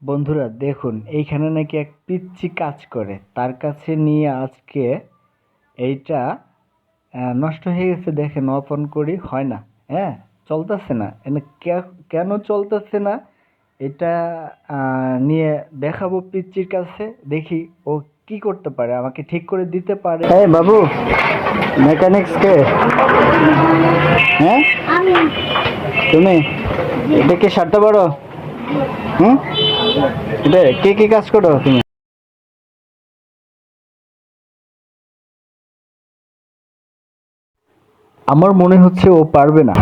বন্ধুরা দেখুন এইখানে নাকি এক পিচ্চি কাজ করে, তার কাছে নিয়ে আজকে এইটা নষ্ট হয়ে গেছে। দেখেন ওপেন করি হয় না, হ্যাঁ চলতেছে না। কেন চলতেছে না এটা নিয়ে দেখাবো পিচ্চির কাছে, দেখি ও কি করতে পারে, আমাকে ঠিক করে দিতে পারে। এই বাবু, মেকানিক্স কে? হ্যাঁ তুমি? এটা কি সারতে পারো? হুম, এটা কি কি কাজ করো তুমি? আমার মনে হচ্ছে ও পারবে না।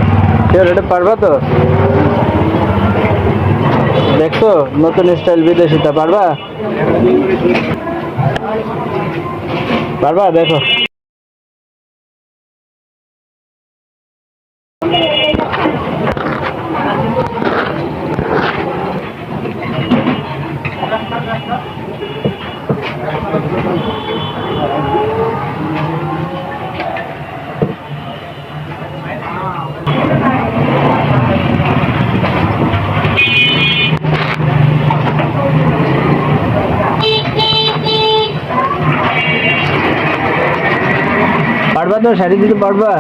এটা পারবা তো? দেখছো নতুন স্টাইল বিদেশিটা, পারবা? পারবা দেখো। পারবা তো? শাড়ি দিতে পারবা?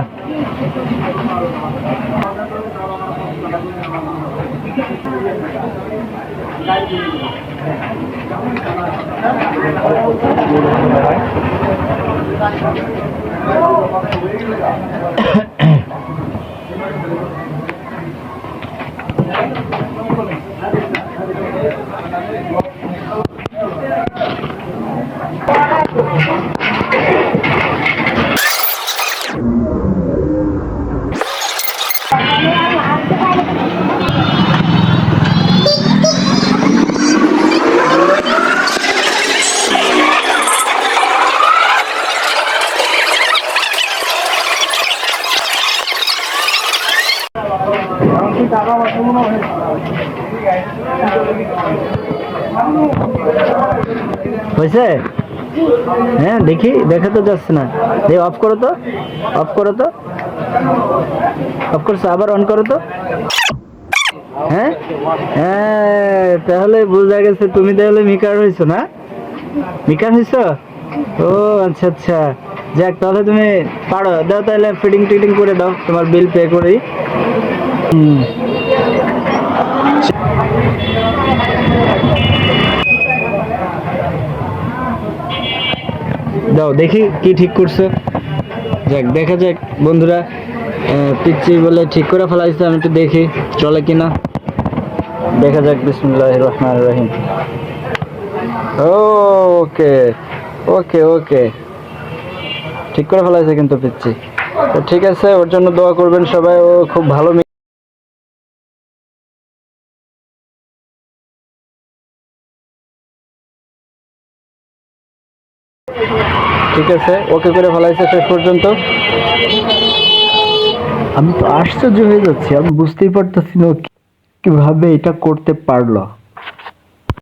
হয়েছে? হ্যাঁ দেখি, দেখা তো যাচ্ছে না। অফ করো তো, অফ করো তো। অফ করছো, আবার অন করো তো। হ্যাঁ হ্যাঁ, তাহলে বোঝা গেছে তুমি তাহলে মিকার হয়েছো না? মিকার হয়েছো? ও আচ্ছা আচ্ছা, যাক তাহলে তুমি পারো। দাও তাহলে ফিটিং টিটিং করে দাও, তোমার বিল পে করি। হুম, দাও দেখি কি ঠিক করছো। যাক দেখা যাক বন্ধুরা, পিচ্ছি বলে ঠিক করে ফেলাইছে, আমি একটু দেখি চলে কিনা। দেখা যাক, বিসমিল্লাহির রহমানির রহিম। ওকে ওকে ওকে, ঠিক করে ফেলাইছে কিন্তু পিচ্ছি। তো ঠিক আছে, ওর জন্য দোয়া করবেন সবাই, ও খুব ভালো। ঠিক আছে, ওকে করে ফেলাইছে শেষ পর্যন্ত। আমি তো আশ্চর্য হয়ে যাচ্ছি, আমি বুঝতেই পারতেছি না কিভাবে এটা করতে পারলো।